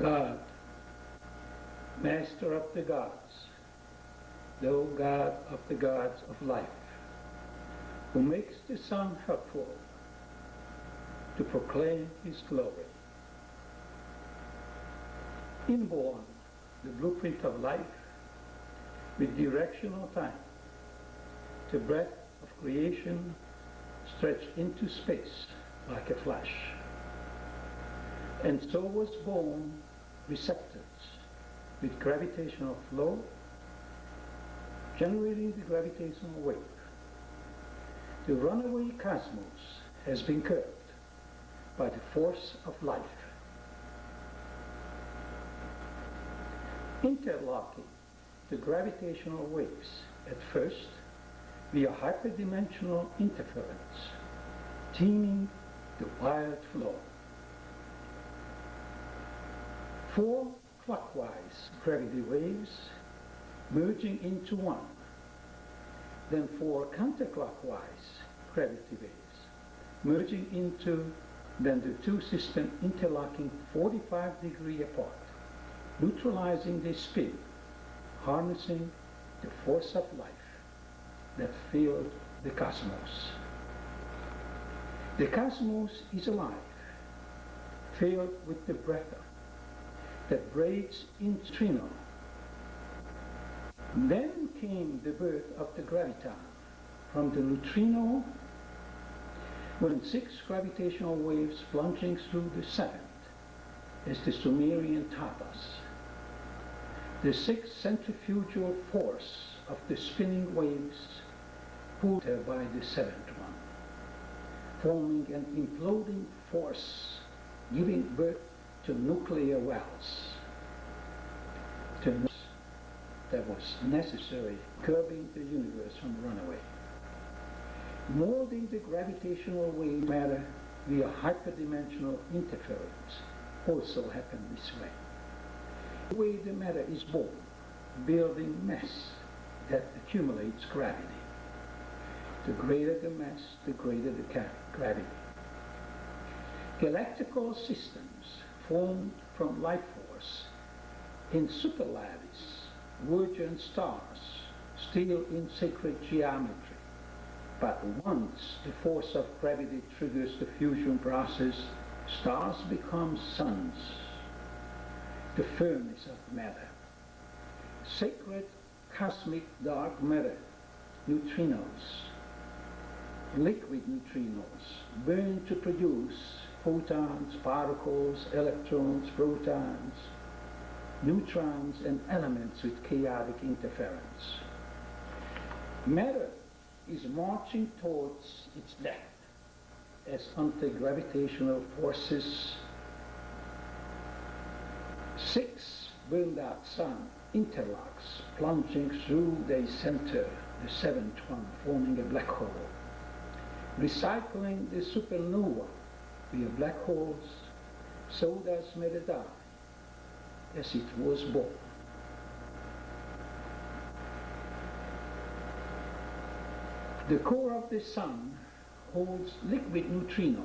God, Master of the gods, thou God of the gods of life, who makes the sun helpful to proclaim his glory. Inborn, the blueprint of life, with directional time, the breath of creation stretched into space like a flash. And so was born receptors with gravitational flow, generating the gravitational wave. The runaway cosmos has been curved by the force of life, interlocking the gravitational waves at first via hyperdimensional interference, teaming the wild flow. 4 clockwise gravity waves merging into one, then 4 counterclockwise gravity waves merging into, then the two systems interlocking 45 degrees apart, neutralizing the spin, harnessing the force of life that filled the cosmos. The cosmos is alive, filled with the breath that breaks into neutrino. Then came the birth of the graviton from the neutrino, when 6 gravitational waves plunging through the 7th, as the Sumerian taught us. The 6th centrifugal force of the spinning waves pulled her by the 7th one, forming an imploding force, giving birth to nuclear wells, that was necessary, curbing the universe from runaway. Molding the gravitational wave matter via hyperdimensional interference also happened this way. The way the matter is born, building mass that accumulates gravity. The greater the mass, the greater the gravity. Galactical systems formed from life force in superlavis, virgin stars, still in sacred geometry. But once the force of gravity triggers the fusion process, stars become suns, the furnace of matter. Sacred cosmic dark matter, neutrinos, liquid neutrinos, burn to produce photons, particles, electrons, protons, neutrons, and elements with chaotic interference. Matter is marching towards its death as anti-gravitational forces. 6 burned out sun interlocks, plunging through their center, the 7th one, forming a black hole. Recycling the supernova via black holes, so does matter die as it was born. The core of the sun holds liquid neutrino,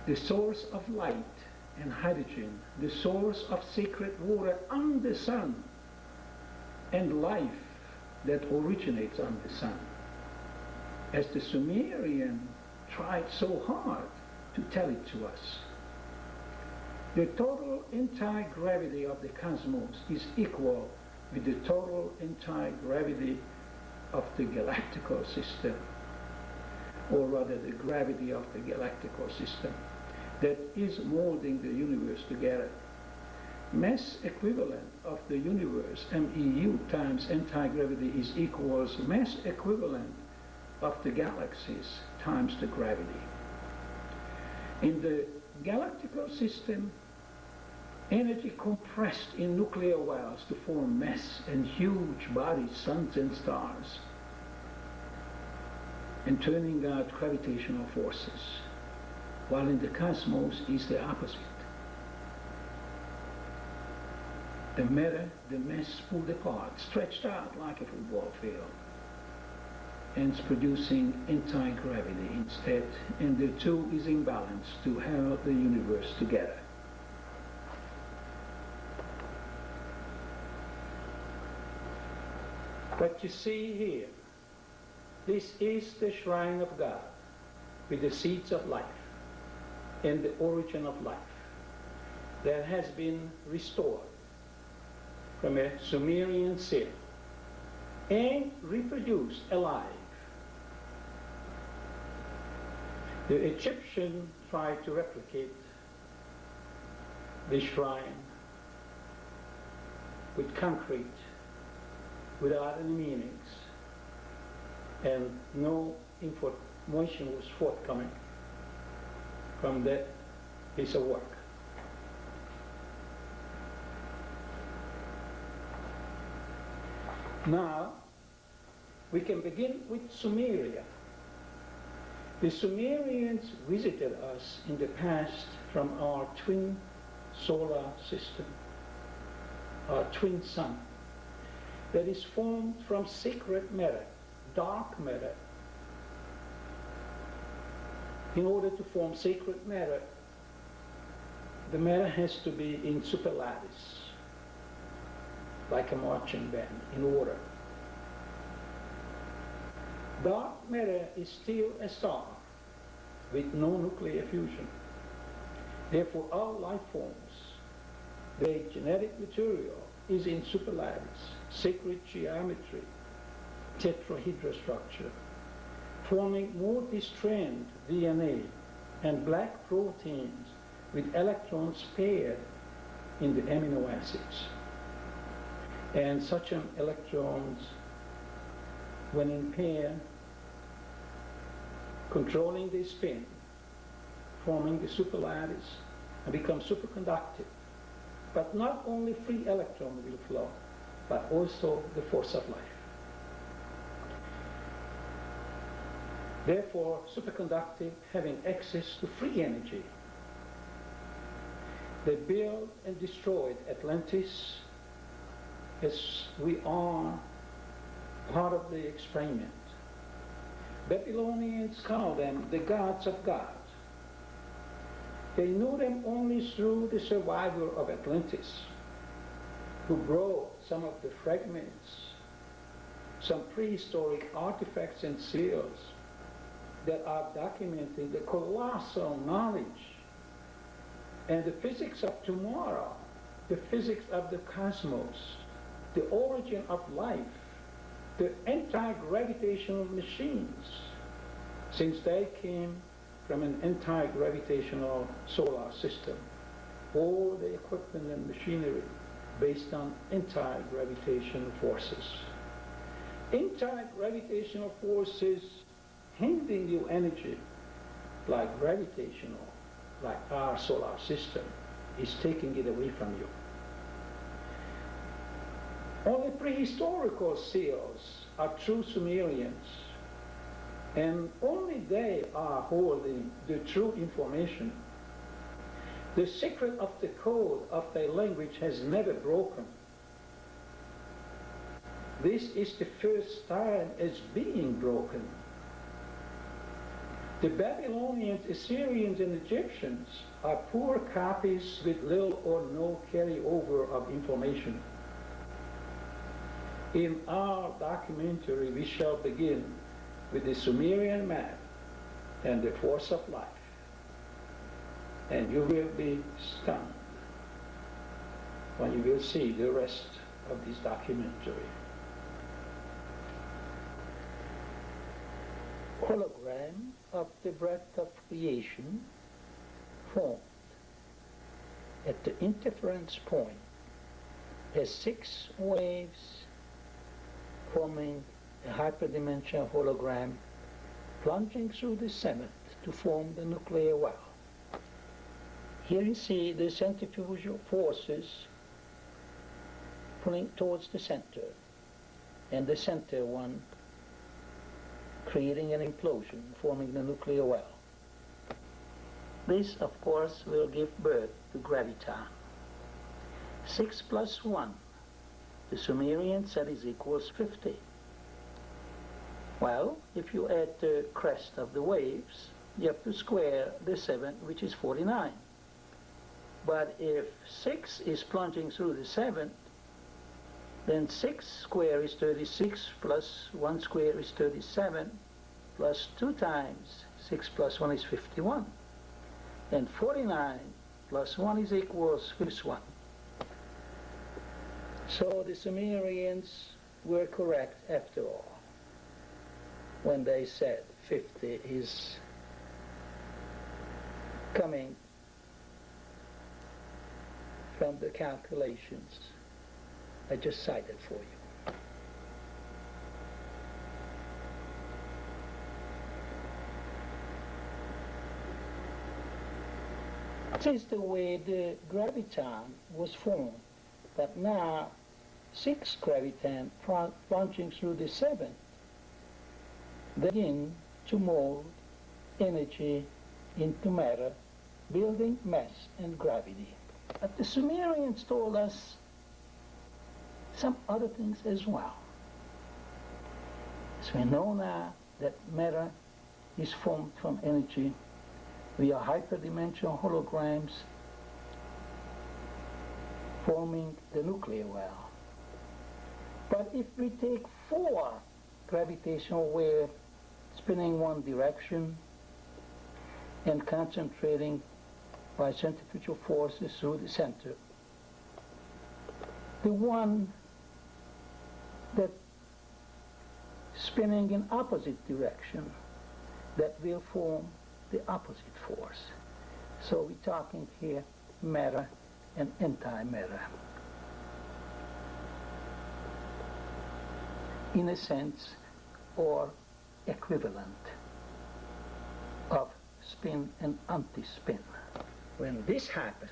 the source of light and hydrogen, the source of sacred water on the sun, and life that originates on the sun. As the Sumerian tried so hard to tell it to us. The total anti-gravity of the cosmos is equal with the total anti-gravity of the galactical system, or rather the gravity of the galactical system that is molding the universe together. Mass equivalent of the universe, MEU, times anti-gravity is equals mass equivalent of the galaxies times the gravity. In the galactical system, energy compressed in nuclear wells to form mass and huge bodies, suns and stars, and turning out gravitational forces, while in the cosmos is the opposite. The matter, the mass pulled apart, stretched out like a football field, and it's producing anti-gravity instead, and the two is in balance to hold the universe together. But you see here, this is the shrine of God with the seeds of life and the origin of life that has been restored from a Sumerian sin and reproduced alive. The Egyptians tried to replicate the shrine with concrete without any meanings, and no information was forthcoming from that piece of work. Now, we can begin with Sumeria. The Sumerians visited us in the past from our twin solar system, our twin sun, that is formed from sacred matter, dark matter. In order to form sacred matter, the matter has to be in superlattice, like a marching band, in order. Dark matter is still a star with no nuclear fusion. Therefore, all life forms, their genetic material is in superlattice, sacred geometry, tetrahedral structure, forming multi-strand DNA and black proteins with electrons paired in the amino acids. And such electrons, when in pair, controlling the spin, forming the superlattice, and become superconductive. But not only free electron will flow, but also the force of life. Therefore, superconductive, having access to free energy, they built and destroyed Atlantis, as we are part of the experiment. Babylonians call them the gods of gods. They knew them only through the survivor of Atlantis, who brought some of the fragments, some prehistoric artifacts and seals that are documenting the colossal knowledge and the physics of tomorrow, the physics of the cosmos, the origin of life, the anti-gravitational machines, since they came from an anti-gravitational solar system. All the equipment and machinery based on anti-gravitational forces. Anti-gravitational forces handing you energy like gravitational, like our solar system, is taking it away from you. Only prehistorical seals are true Sumerians, and only they are holding the true information. The secret of the code of their language has never broken. This is the first time it's being broken. The Babylonians, Assyrians, and Egyptians are poor copies with little or no carryover of information. In our documentary, we shall begin with the Sumerian map and the force of life. And you will be stunned when you will see the rest of this documentary. Hologram of the breath of creation formed at the interference point as 6 waves forming a hyperdimensional hologram plunging through the 7th to form the nuclear well. Here you see the centrifugal forces pulling towards the center, and the center one creating an implosion, forming the nuclear well. This, of course, will give birth to graviton. 6 plus 1, the Sumerian said, is equals 50. Well, if you add the crest of the waves, you have to square the 7, which is 49. But if 6 is plunging through the 7th, Then 6 square is 36, plus 1 square is 37, plus 2 times 6 plus 1 is 51. And 49 plus 1 is equals 51. So the Sumerians were correct after all when they said 50 is coming from the calculations I just cited for you. This is the way the graviton was formed, but now 6 graviton plunging through the 7 begin to mold energy into matter, building mass and gravity. But the Sumerians told us some other things as well. So we know now that matter is formed from energy via hyperdimensional holograms forming the nuclear well. But if we take 4 gravitational waves spinning one direction and concentrating by centrifugal forces through the center, the one that spinning in opposite direction, that will form the opposite force. So we're talking here matter and antimatter. In a sense, or equivalent of spin and anti-spin. When this happens,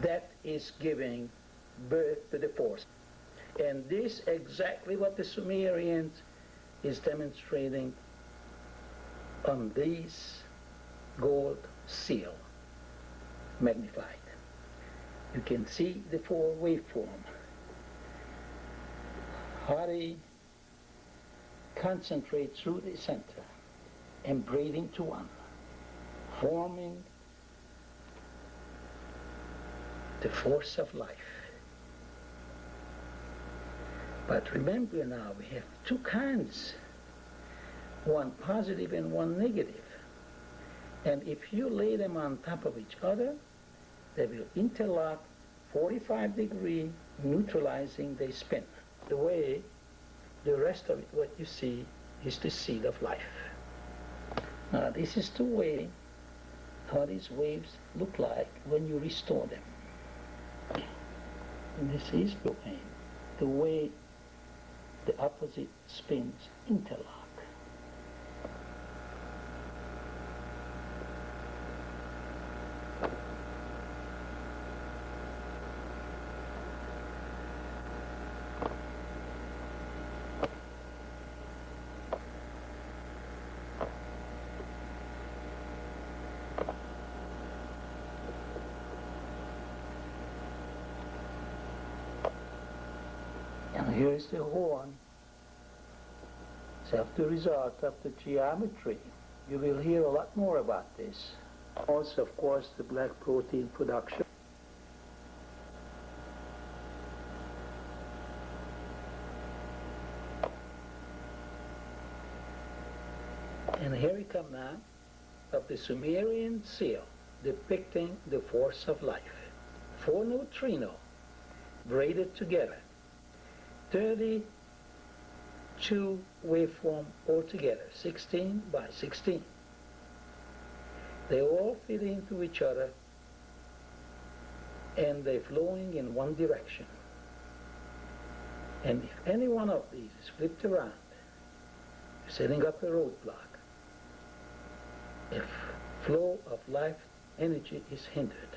that is giving birth to the force. And this exactly what the Sumerians is demonstrating on these gold seal magnified. You can see the 4 waveform. How they concentrate through the center and braid into one, forming the force of life. But remember now, we have 2 kinds, one positive and one negative. And if you lay them on top of each other, they will interlock 45 degrees, neutralizing the spin. The way the rest of it, what you see, is the seed of life. Now this is the way how these waves look like when you restore them. And this is the way the opposite spins interlock. And here is the horn. It's the result of the geometry. You will hear a lot more about this. Also, of course, the black protein production. And here we come now of the Sumerian seal depicting the force of life. 4 neutrinos braided together. 32 waveform altogether, 16 by 16. They all fit into each other and they're flowing in one direction. And if any one of these is flipped around, setting up a roadblock, if flow of life energy is hindered.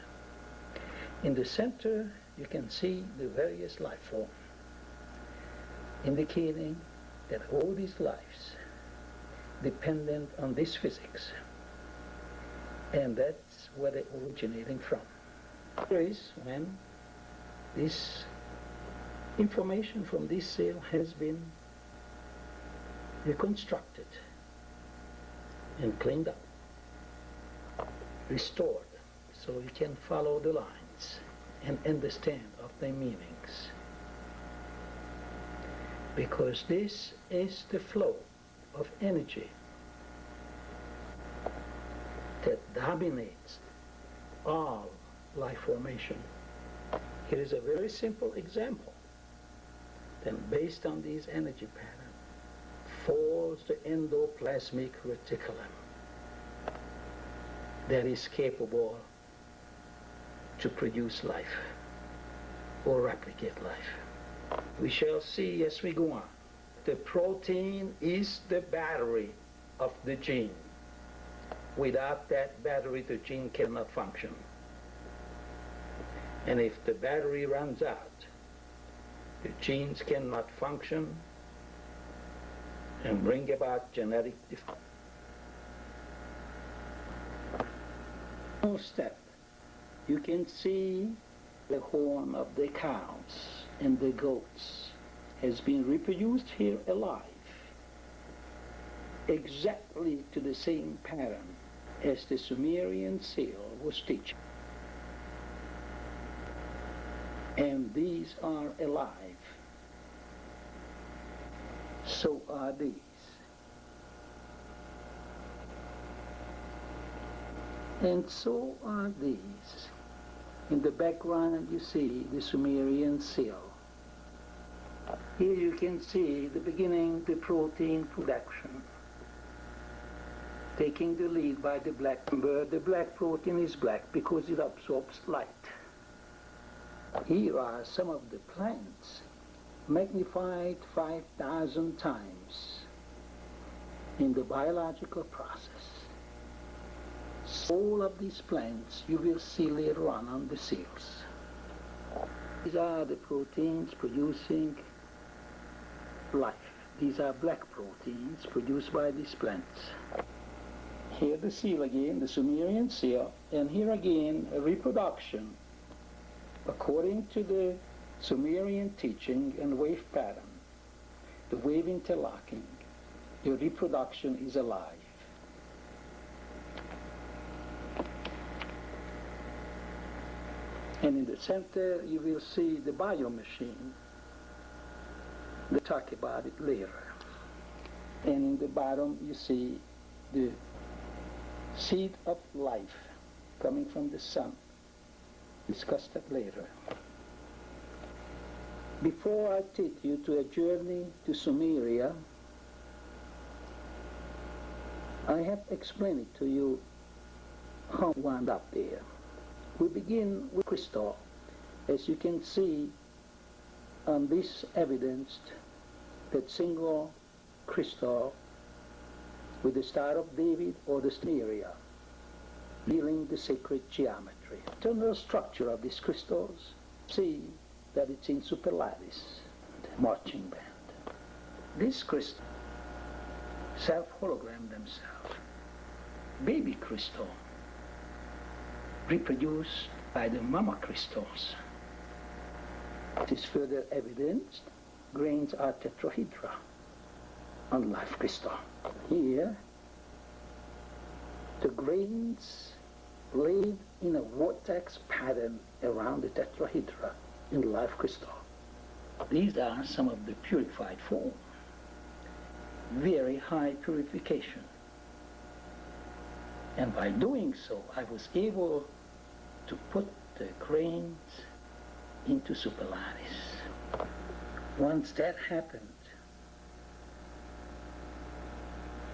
In the center, you can see the various life forms, indicating that all these lives dependent on this physics, and that's where they're originating from. Here is when this information from this seal has been reconstructed and cleaned up, restored, so you can follow the lines and understand of their meanings. because this is the flow of energy that dominates all life formation. Here is a very simple example. Then based on these energy patterns falls the endoplasmic reticulum that is capable to produce life or replicate life. We shall see as we go on. The protein is the battery of the gene. Without that battery, the gene cannot function. And if the battery runs out, the genes cannot function and bring about genetic difference. First step, you can see the horn of the cows and the goats has been reproduced here alive, exactly to the same pattern as the Sumerian seal was teaching. And these are alive. So are these. And so are these. In the background you see the Sumerian seal. Here you can see the beginning, the protein production, taking the lead by the black bird. The black protein is black because it absorbs light. Here are some of the plants, magnified 5,000 times in the biological process. All of these plants you will see later on the seals. These are the proteins producing life. These are black proteins produced by these plants. Here the seal again, the Sumerian seal, and here again a reproduction according to the Sumerian teaching and wave pattern. The wave interlocking, the reproduction is alive. And in the center you will see the biomachine. We'll talk about it later. And in the bottom you see the seed of life coming from the sun. Discuss that later. Before I take you to a journey to Sumeria, I have explained it to you how we wound up there. We begin with crystal. As you can see on this evidenced that single crystal with the Star of David or the Sumeria, dealing the sacred geometry. The internal structure of these crystals, see that it's in superlattice, the marching band. These crystals self-hologram themselves. Baby crystal reproduced by the mama crystals. It is further evidenced grains are tetrahedra on life crystal. Here, the grains laid in a vortex pattern around the tetrahedra in life crystal. These are some of the purified form. Very high purification. And by doing so, I was able to put the grains into superlattice. Once that happened,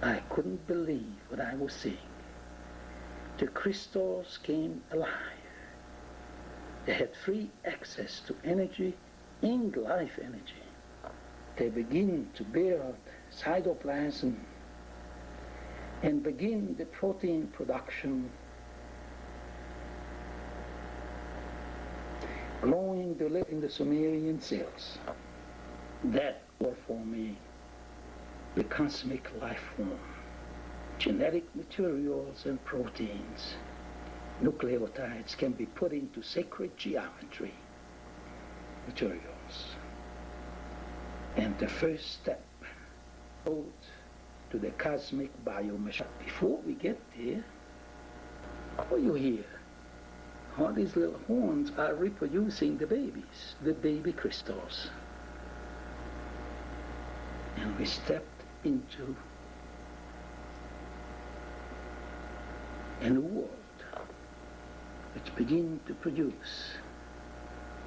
I couldn't believe what I was seeing. The crystals came alive. They had free access to energy and life energy. They begin to bear out cytoplasm and begin the protein production, glowing the light in the Sumerian cells. That were for me the cosmic life form. Genetic materials and proteins, nucleotides can be put into sacred geometry materials. And the first step goes to the cosmic biomachine. Before we get there, what you hear? How these little horns are reproducing the babies, the baby crystals. And we stepped into a new world which began to produce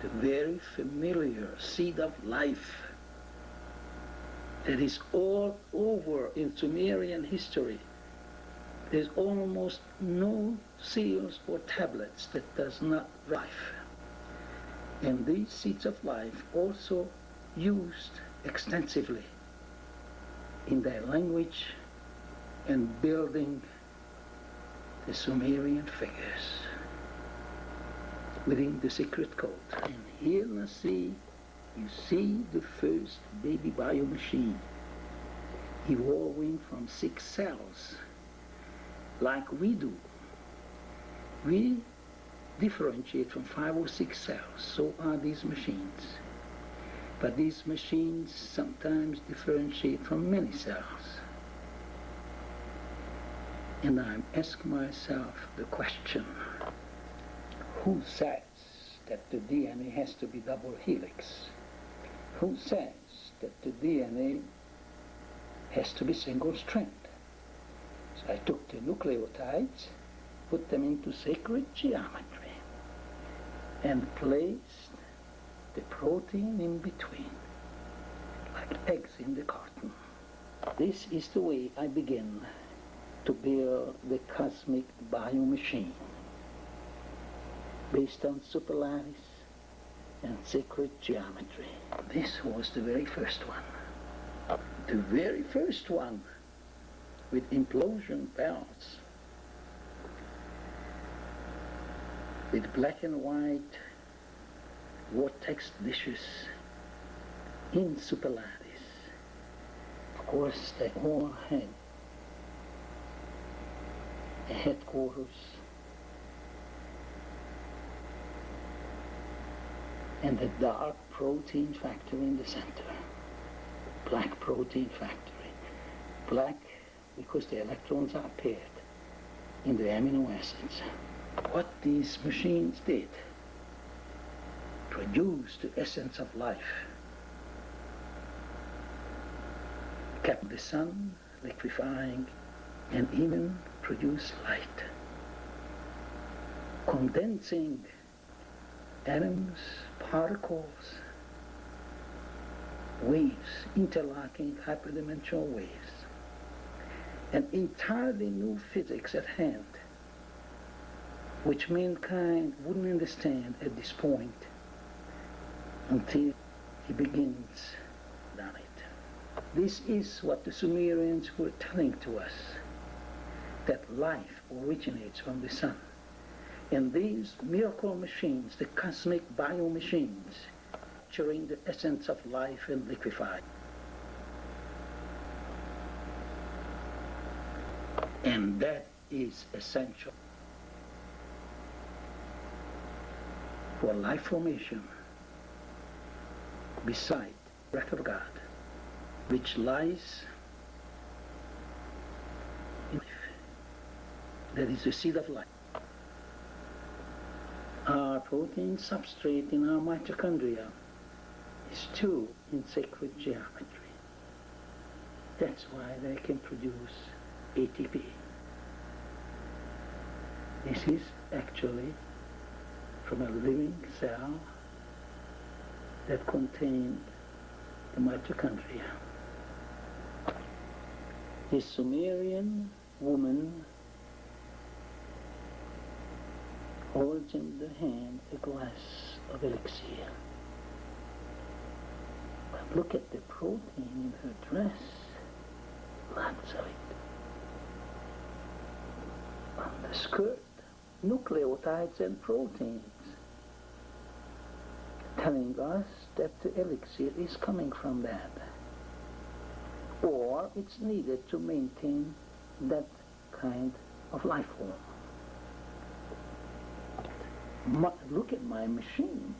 the very familiar seed of life that is all over in Sumerian history. There's almost no seals or tablets that does not life. And these seeds of life also used extensively in their language and building the Sumerian figures within the secret code. And here you see the first baby biomachine evolving from 6 cells like we do. We differentiate from 5 or 6 cells, so are these machines. But these machines sometimes differentiate from many cells. And I'm asking myself the question, who says that the DNA has to be double helix? Who says that the DNA has to be single strand? So I took the nucleotides, put them into sacred geometry, and placed the protein in between, like eggs in the carton. This is the way I begin to build the cosmic biomachine, based on superlattice and sacred geometry. This was the very first one. The very first one with implosion belts, with black and white vortex dishes in superlattice. Of course, they all had a headquarters and the dark protein factory in the center. Black protein factory. Black because the electrons are paired in the amino acids. What these machines did, produced the essence of life, kept the sun liquefying, and even produced light, condensing atoms, particles, waves, interlocking hyperdimensional waves, an entirely new physics at hand, which mankind wouldn't understand at this point until he begins on it. This is what the Sumerians were telling to us, that life originates from the sun. And these miracle machines, the cosmic biomachines, capturing the essence of life and liquefied. And that is essential for life formation beside the breath of God, which lies in life. That is the seed of life. Our protein substrate in our mitochondria is too in sacred geometry. That's why they can produce ATP. This is actually from a living cell that contained the mitochondria. This Sumerian woman holds in the hand a glass of elixir. But look at the protein in her dress. Lots of it. On the skirt, nucleotides and proteins, telling us that the elixir is coming from that. Or it's needed to maintain that kind of life form. Look at my machine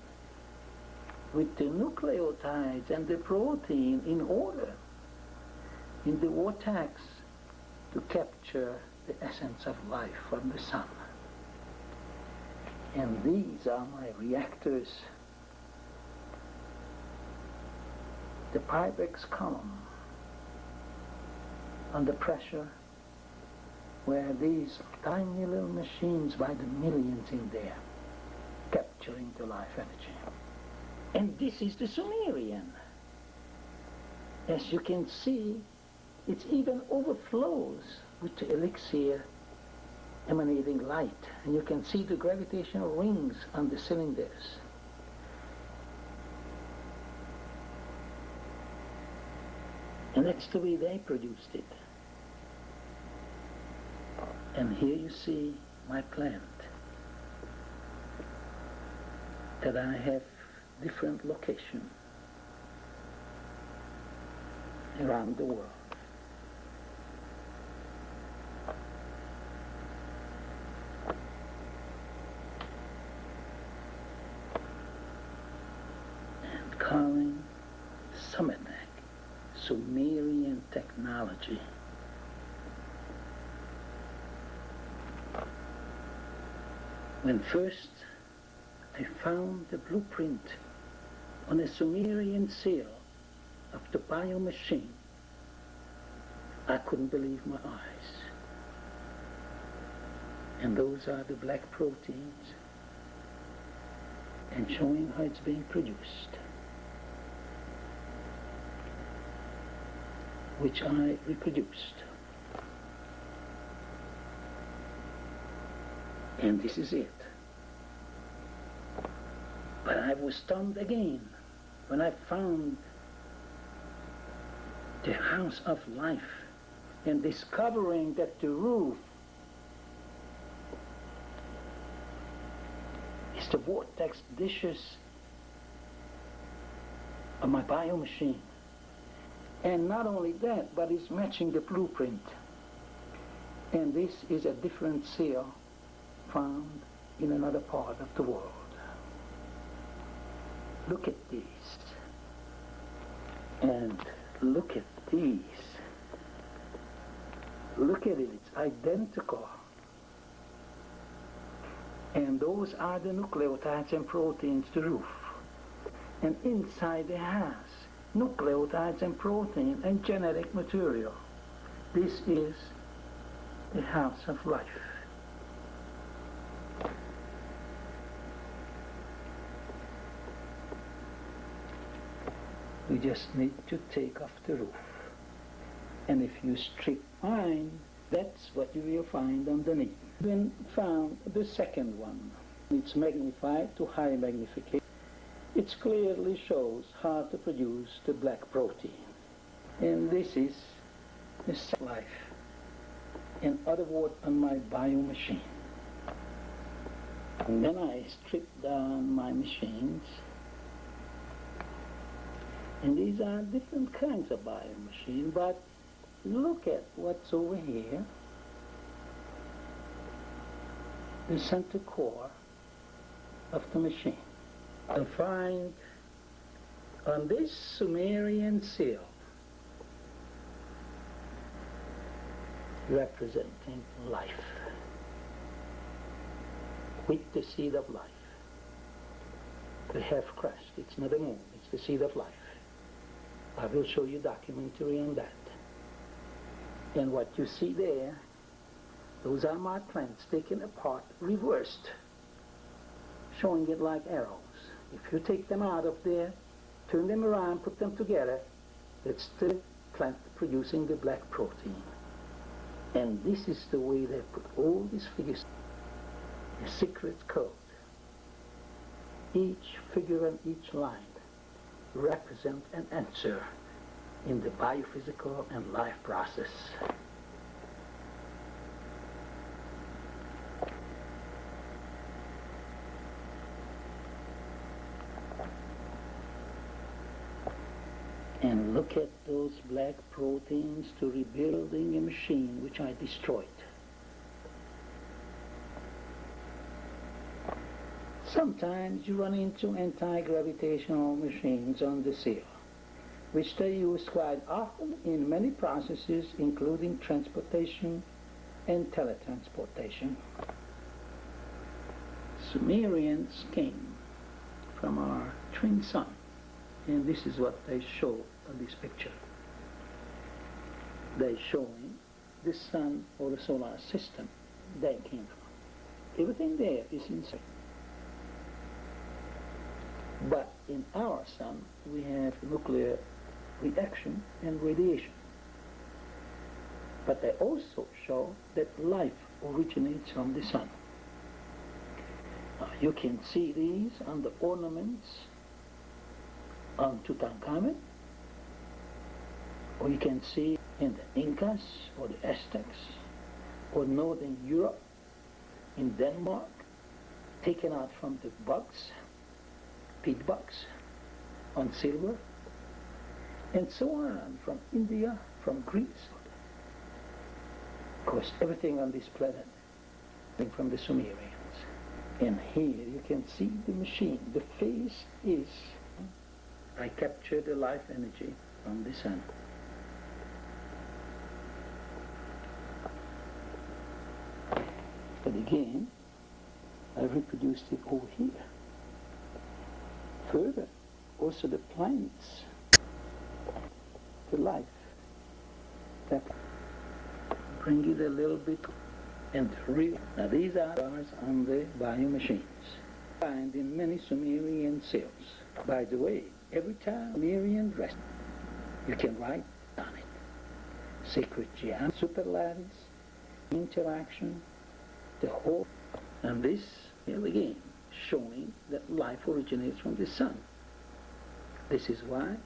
with the nucleotides and the protein in order in the vortex to capture the essence of life from the sun. And these are my reactors. The Pyrex column under pressure, where these tiny little machines by the millions in there capturing the life energy. And this is the Sumerian. As you can see, it even overflows with the elixir emanating light. And you can see the gravitational rings on the cylinders. And that's the way they produced it. And here you see my plant, that I have different locations around the world. And calling Sumerian technology. When first I found the blueprint on a Sumerian seal of the biomachine, I couldn't believe my eyes. And those are the black proteins, and showing how it's being produced, which I reproduced. And this is it. But I was stunned again when I found the house of life and discovering that the roof is the vortex dishes of my biomachine. And not only that, but it's matching the blueprint. And this is a different seal found in another part of the world. Look at these. And look at these. Look at it, it's identical. And those are the nucleotides and proteins, the roof. And inside it has nucleotides and protein and genetic material. This is the house of life. We just need to take off the roof. And if you strip mine, that's what you will find underneath. Then found the second one. It's magnified to high magnification. It clearly shows how to produce the black protein. And this is the cell life. In other words, on my biomachine. And then I strip down my machines. And these are different kinds of biomachine, but look at what's over here. The center core of the machine. I find on this Sumerian seal representing life, with the seed of life. The half crust, it's not a moon, it's the seed of life. I will show you documentary on that. And what you see there, those are my plants taken apart, reversed, showing it like arrows. If you take them out of there, turn them around, put them together, it's the plant producing the black protein. And this is the way they put all these figures, a secret code. Each figure and each line represent an answer in the biophysical and life process. And look at those black proteins to rebuilding a machine which I destroyed. Sometimes you run into anti-gravitational machines on the seal, which they use quite often in many processes, including transportation and teletransportation. Sumerians came from our twin sun, and this is what they show on this picture. They're showing the sun or the solar system they came from. Everything there is inside. But in our sun, we have nuclear reaction and radiation. But they also show that life originates from the sun. Now, you can see these on the ornaments on Tutankhamun, or you can see in the Incas or the Aztecs or Northern Europe, in Denmark, taken out from the bugs, peat bugs on silver, and so on, from India, from Greece. Of course, everything on this planet came from the Sumerians. And here you can see the machine. The face is, I capture the life energy from the sun. But again, I reproduced it over here. Further, also the plants, the life, that bring it a little bit and real. Now these are ours on the biomachines, found in many Sumerian cells. By the way, every time Sumerian rest, you can write on it. Sacred geometry, superlatives, interaction, the whole. And this, here again, showing that life originates from the sun. This is why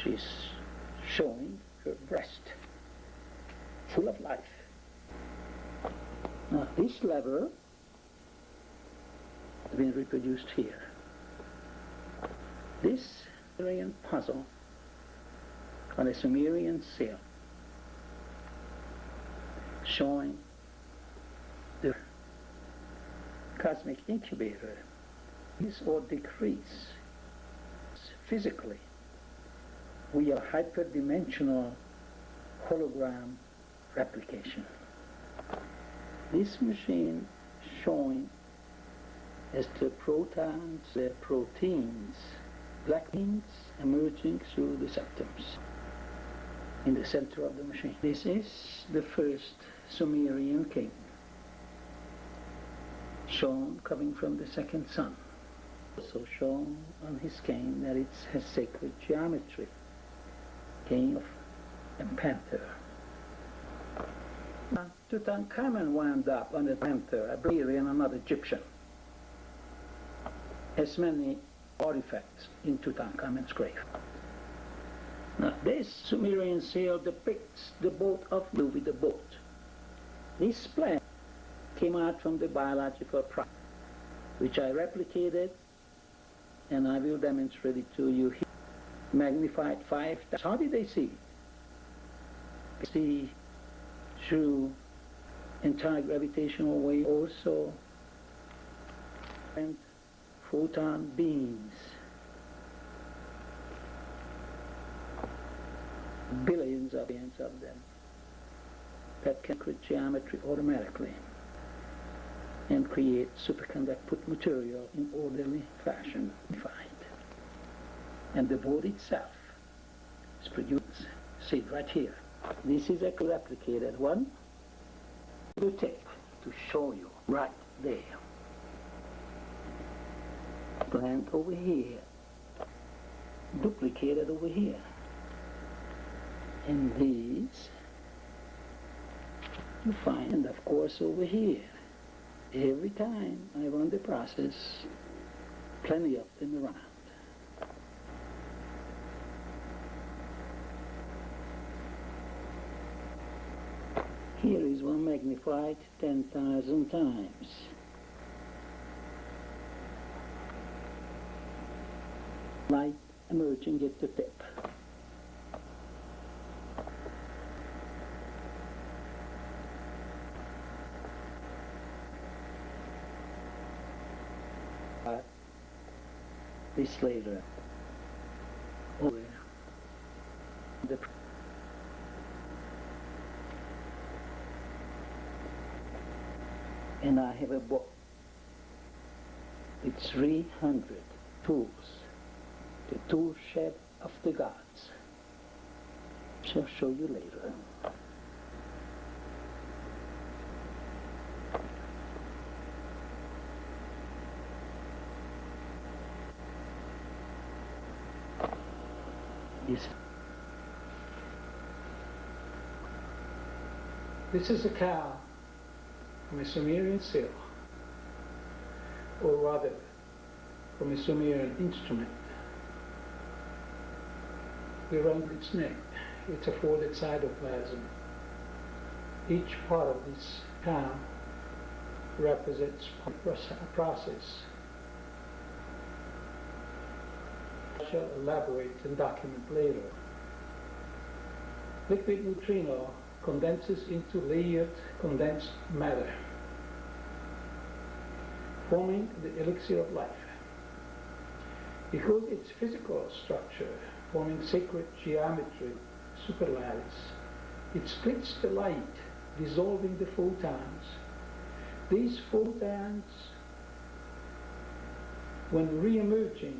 she's showing her breast, full of life. Now this lever has been reproduced here. This Sumerian puzzle on a Sumerian cell, showing the cosmic incubator, increase or decrease. Physically, we are hyperdimensional hologram replication. This machine showing as the protons, the proteins, black beans emerging through the septums in the center of the machine. This is the first Sumerian king, shown coming from the second sun. Also shown on his cane that it has sacred geometry, cane of a panther. Tutankhamun wound up on the panther, a Bulgarian and another Egyptian. As many artifacts in Tutankhamun's grave. Now this Sumerian seal depicts the boat of Noah with the boat. This plan came out from the biological process, which I replicated, and I will demonstrate it to you here. Magnified 5 times. How did they see it? See through entire gravitational wave, also and photon beams, billions of them, that can create geometry automatically and create superconductive material in orderly fashion. And the board itself is produced, see it right here. This is a replicated one. We'll take to show you right there. Plant over here, duplicated over here. And these you find, and of course over here. Every time I run the process, plenty of them around. Here is one magnified 10,000 times. Light emerging at the tip. This later. Over the and I have a book with 300 tools, the tool shed of the gods. Shall show you later. This is a cow from a Sumerian seal, or rather from a Sumerian instrument. Around its neck, it's a folded cytoplasm. Each part of this cow represents a process. I shall elaborate and document later. Liquid neutrino condenses into layered condensed matter, forming the elixir of life. Because its physical structure, forming sacred geometry, superlattice, it splits the light, dissolving the photons. These photons, when re-emerging,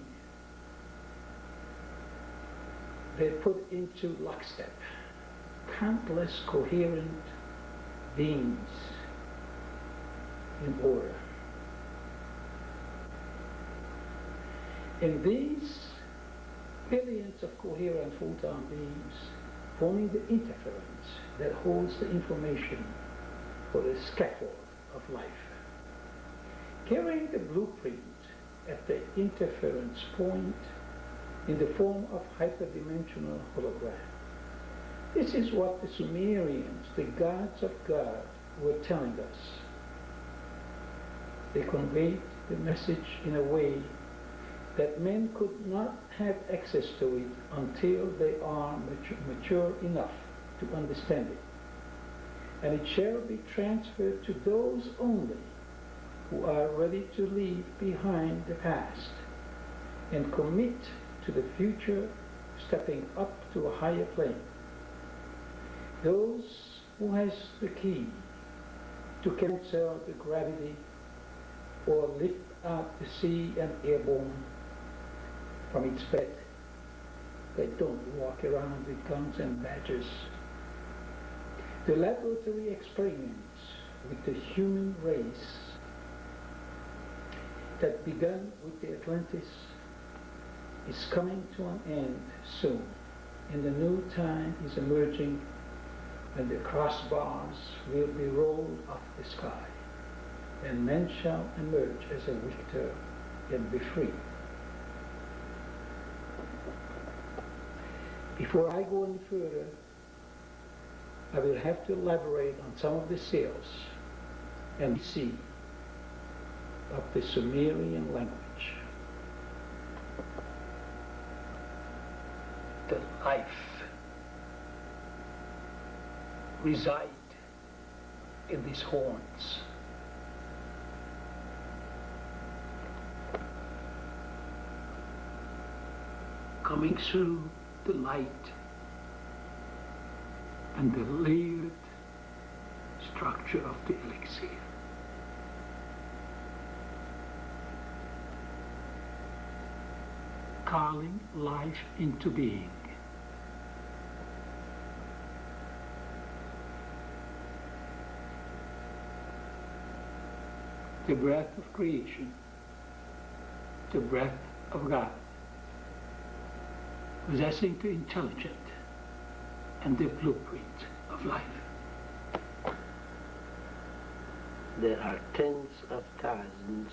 they're put into lockstep. Countless coherent beings in order. And these billions of coherent photon beams forming the interference that holds the information for the scaffold of life. Carrying the blueprint at the interference point in the form of hyperdimensional hologram. This is what the Sumerians, the gods of God, were telling us. They conveyed the message in a way that men could not have access to it until they are mature enough to understand it. And it shall be transferred to those only who are ready to leave behind the past and commit to the future, stepping up to a higher plane. Those who has the key to cancel the gravity or lift out the sea and airborne from its bed. They don't walk around with guns and badges. The laboratory experiments with the human race that began with the Atlantis is coming to an end soon, and the new time is emerging when the crossbars will be rolled off the sky, and men shall emerge as a victor and be free. Before I go any further, I will have to elaborate on some of the seals and see of the Sumerian language. The life reside in these horns. Coming through the light and the layered structure of the elixir. Calling life into being. The breath of creation, the breath of God, possessing the intelligent and the blueprint of life. There are tens of thousands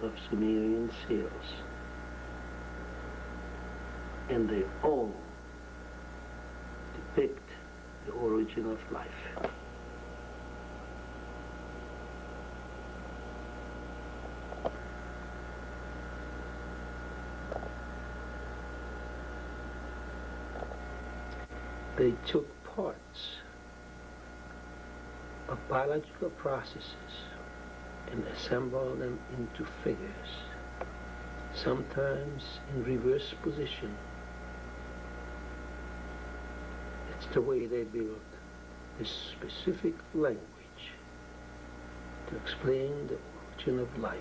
of Sumerian seals, and they all depict the origin of life. They took parts of biological processes and assembled them into figures, sometimes in reverse position. It's the way they built this specific language to explain the origin of life.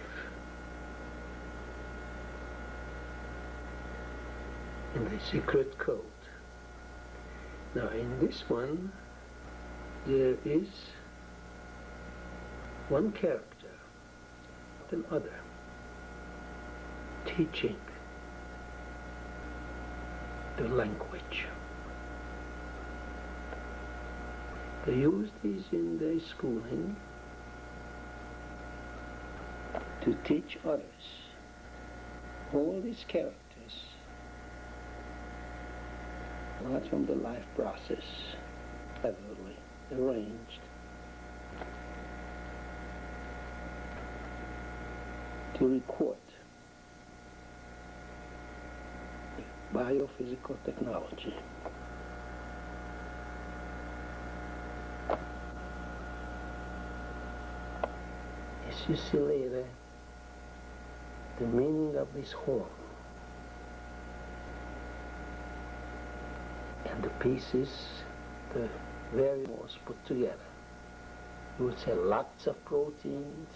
In the secret code, Now in this one, there is one character, not another, teaching the language. They use these in their schooling to teach others. All these characters are from the life process, cleverly arranged to record biophysical technology. As you see later, the meaning of this horn and the pieces, the variables put together. You would say lots of proteins,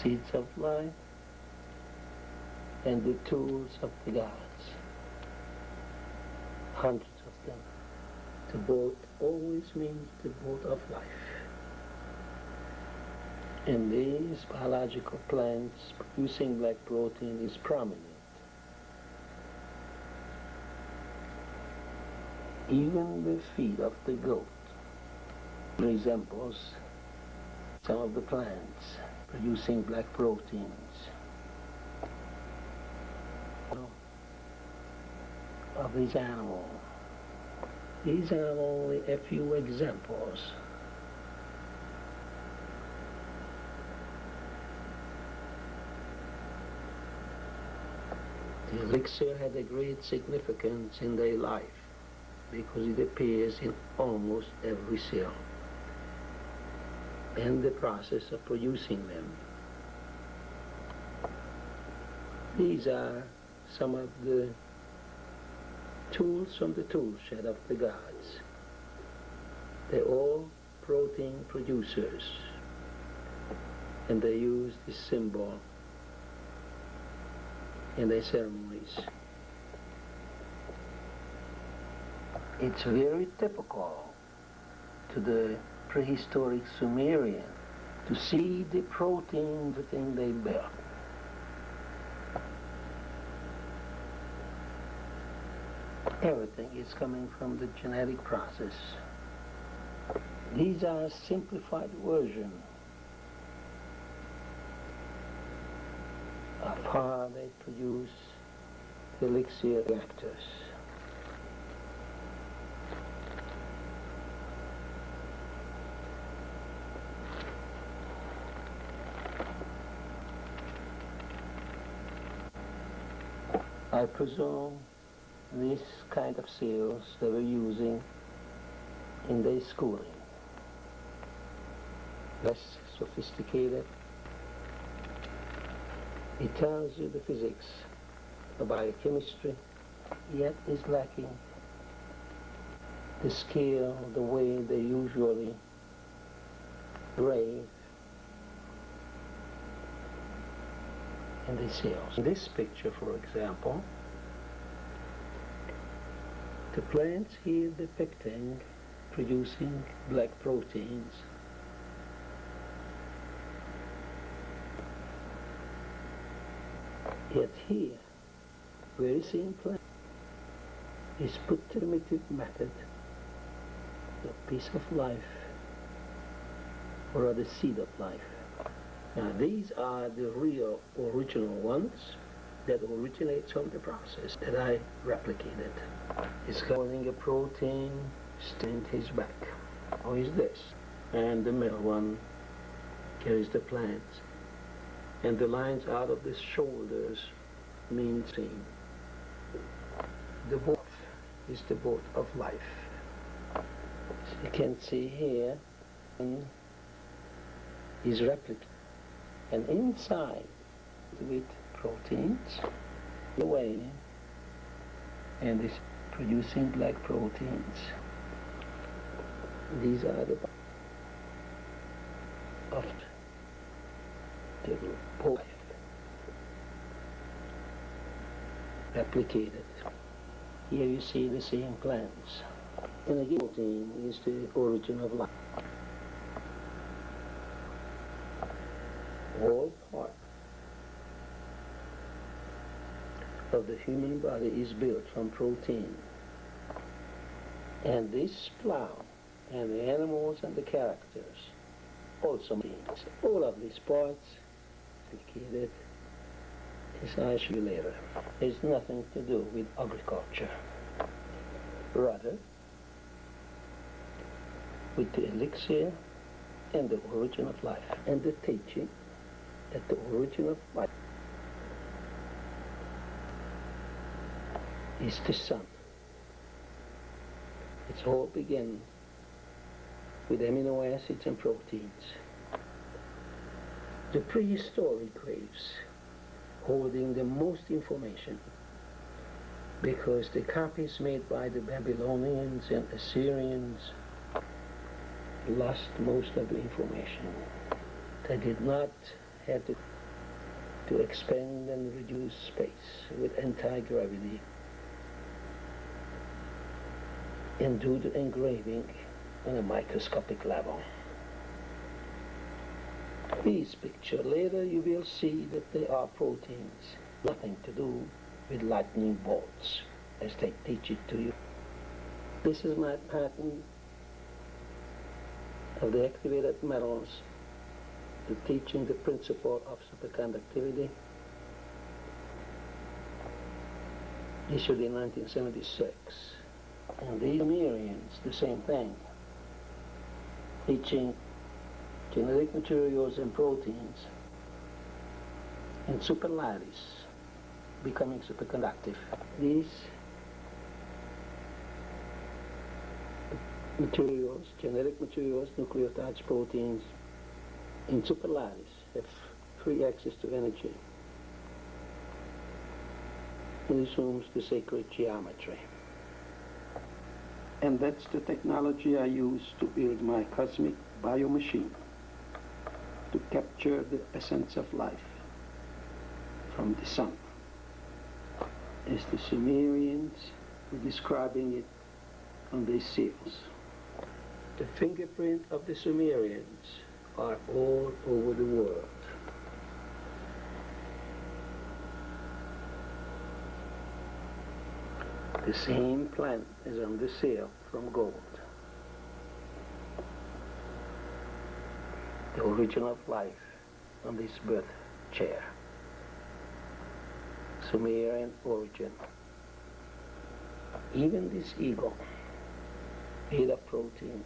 seeds of life, and the tools of the gods. Hundreds of them. The boat always means the boat of life. And these biological plants producing black protein is prominent. Even the feet of the goat resembles some of the plants producing black proteins. Of these animals. These are only a few examples. The elixir had a great significance in their life because it appears in almost every cell and the process of producing them. These are some of the tools from the tool shed of the gods. They're all protein producers, and they use this symbol in their ceremonies. It's very typical to the prehistoric Sumerian to see the protein within their belt. Everything is coming from the genetic process. These are a simplified version of how they produce the elixir reactors. I presume this kind of cells they were using in their schooling. Less sophisticated. It tells you the physics, the biochemistry, yet is lacking the skill, the way they usually grave in the cells. In this picture, for example, the plants here depicting producing black proteins. Yet here, very same plant is put to primitive method, a piece of life, or the seed of life. Now these are the real original ones that originates from the process that I replicated. He's holding a protein stained his back. How is this? And the middle one carries the plant. And the lines out of the shoulders mean same. The boat is the boat of life. So you can see here is replicated. And inside with proteins away and is producing black proteins. These are the of the life replicated. Here you see the same plants. And again, protein is the origin of life. All part of the human body is built from protein. And this plow and the animals and the characters also means all of these parts indicated as I show you later. Has nothing to do with agriculture. Rather, with the elixir and the origin of life, and the teaching that the origin of life is the sun. It's all begin with amino acids and proteins. The prehistoric graves holding the most information, because the copies made by the Babylonians and Assyrians lost most of the information. They did not have to expand and reduce space with anti-gravity and do the engraving on a microscopic level. This picture, later you will see that they are proteins, nothing to do with lightning bolts, as they teach it to you. This is my pattern of the activated metals, the teaching the principle of superconductivity, issued in 1976. And the Sumerians, the same thing, teaching genetic materials and proteins and superlattice, becoming superconductive. These materials, genetic materials, nucleotides, proteins, in superlattice have free access to energy. It assumes the sacred geometry. And that's the technology I use to build my cosmic biomachine, to capture the essence of life from the sun. As the Sumerians were describing it on their seals. The fingerprint of the Sumerians are all over the world. The same plant is on the seal from gold. The origin of life on this birth chair. Sumerian origin. Even this eagle, made of proteins,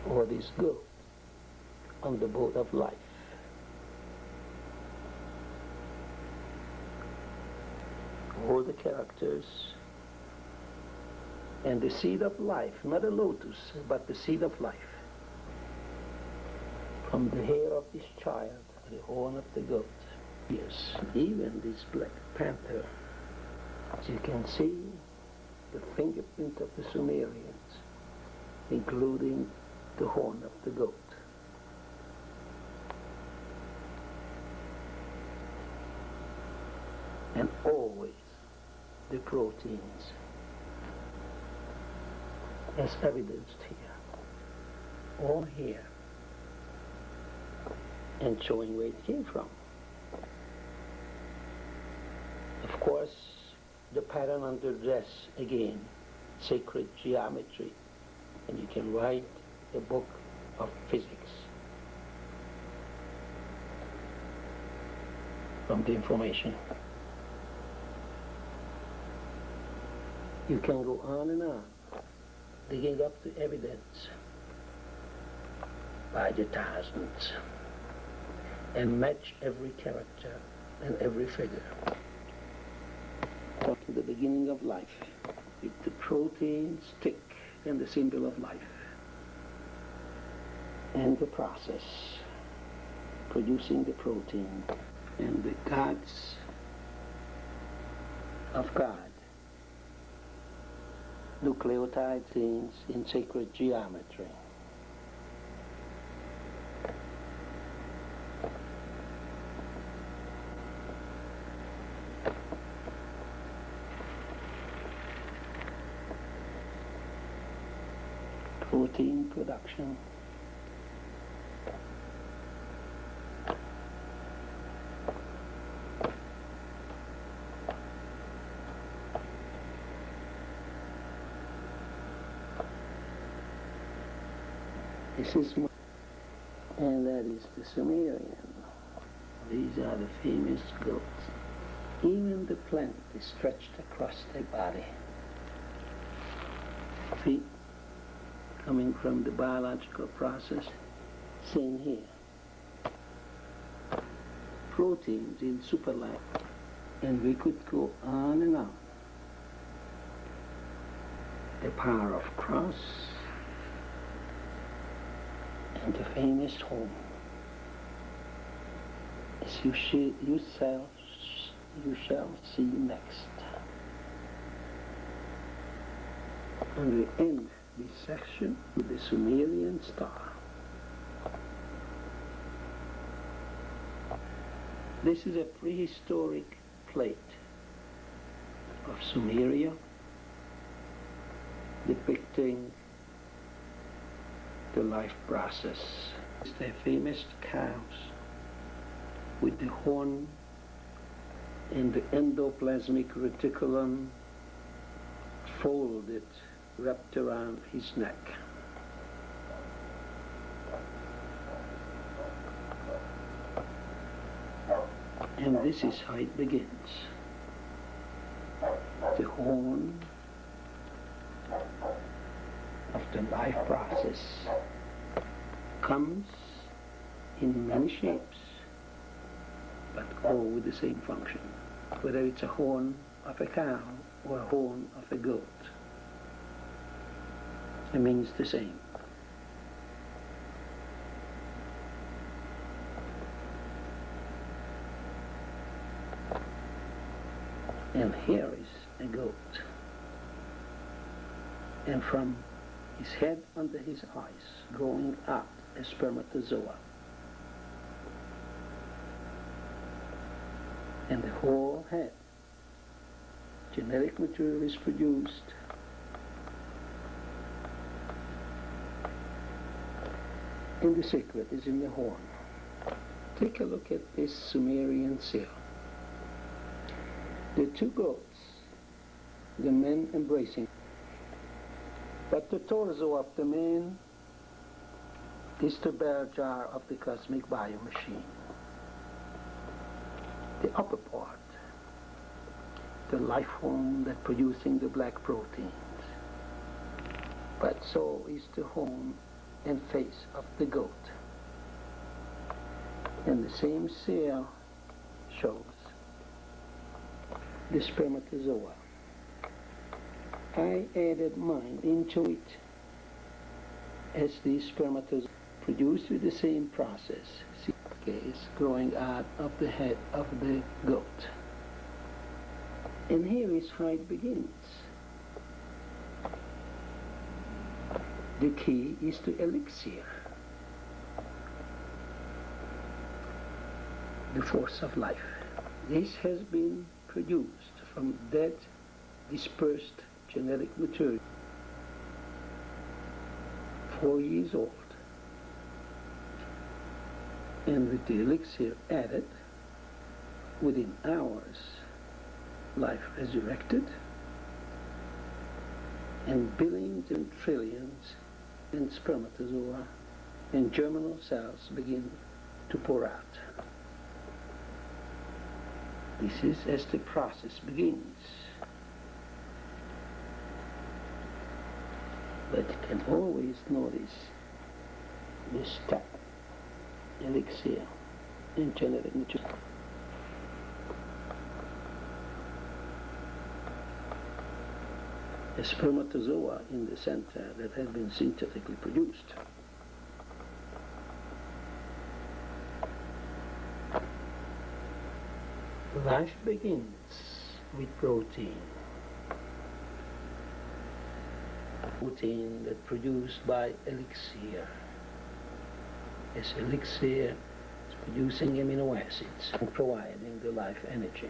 or this goat on the boat of life. All the characters and the seed of life, not a lotus, but the seed of life. From the hair of this child, the horn of the goat. Yes, even this black panther, as you can see, the fingerprint of the Sumerians, including the horn of the goat. And always the proteins, as evidenced here, all here, and showing where it came from. Of course, the pattern under dress, again, sacred geometry, and you can write a book of physics from the information. You can go on and on, digging up the evidence by the thousands, and match every character and every figure. Up to the beginning of life, with the protein stick and the symbol of life, and the process, producing the protein, and the gods of God, nucleotide things in sacred geometry. protein production. This is and that is the Sumerian. These are the famous goats. Even the plant is stretched across their body. Feet coming from the biological process. Same here. Proteins in superlife. And we could go on and on. The power of cross and the famous home. As you shall see next. And we end this section with the Sumerian star. This is a prehistoric plate of Sumeria depicting the life process. It's the famous cows with the horn and the endoplasmic reticulum folded, wrapped around his neck. And this is how it begins. The horn of the life process comes in many shapes, but all with the same function. Whether it's a horn of a cow or a horn of a goat, it means the same. And here is a goat. And from his head under his eyes, growing out a spermatozoa. And the whole head, genetic material is produced. And the secret is in the horn. Take a look at this Sumerian seal. The two goats, the men embracing, but the torso of the man is the bell jar of the cosmic biomachine. The upper part, the life form that producing the black proteins. But so is the horn and face of the goat. And the same seal shows the spermatozoa. I added mine into it as the spermatozoa produced with the same process. See, is growing out of the head of the goat. And here is how it begins. The key is the elixir, the force of life. This has been produced from dead, dispersed genetic material, 4 years old. And with the elixir added, within hours, life resurrected, and billions and trillions in spermatozoa and germinal cells begin to pour out. This is as the process begins. But you can always notice this step, elixir, and genetic material. A spermatozoa in the center that has been synthetically produced. Life begins with protein. Protein that produced by elixir. As elixir is producing amino acids and providing the life energy.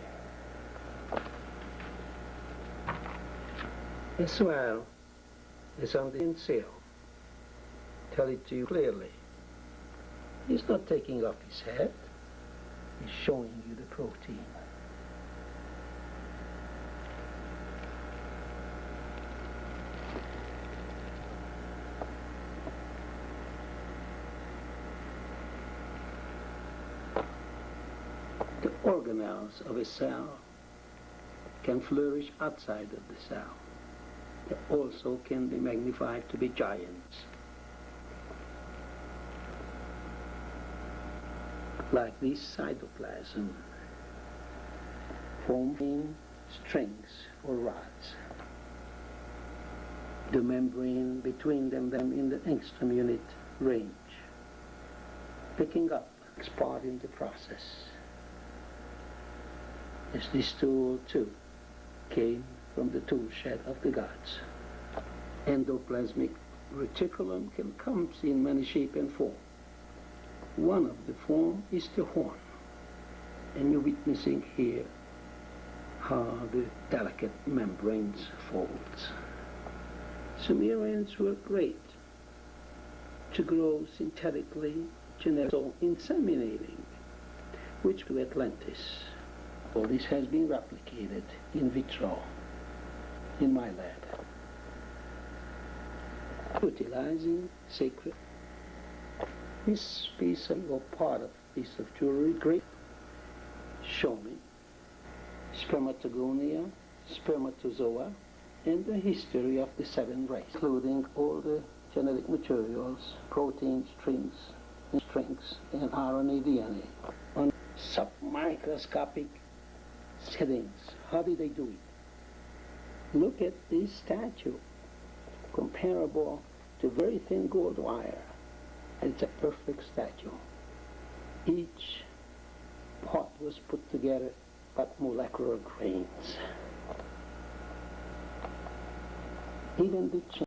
As well as on the cell, tell it to you clearly. He's not taking off his hat. He's showing you the protein. The organelles of a cell can flourish outside of the cell. They also can be magnified to be giants. Like this cytoplasm, forming strings or rods. The membrane between them in the angstrom unit range, picking up its part in the process. As this tool too came from the tool shed of the gods. Endoplasmic reticulum can come in many shape and form. One of the form is the horn, and you're witnessing here how the delicate membranes folds. Sumerians were great to grow synthetically, genetically inseminating, which to Atlantis. All this has been replicated in vitro in my lab, utilizing sacred. This piece or part of piece of jewelry, great, show me spermatogonia, spermatozoa, and the history of the 7 races, including all the genetic materials, protein strings, and RNA, DNA, on submicroscopic settings. How did they do it? Look at this statue, comparable to very thin gold wire. It's a perfect statue. Each part was put together but molecular grains. Even the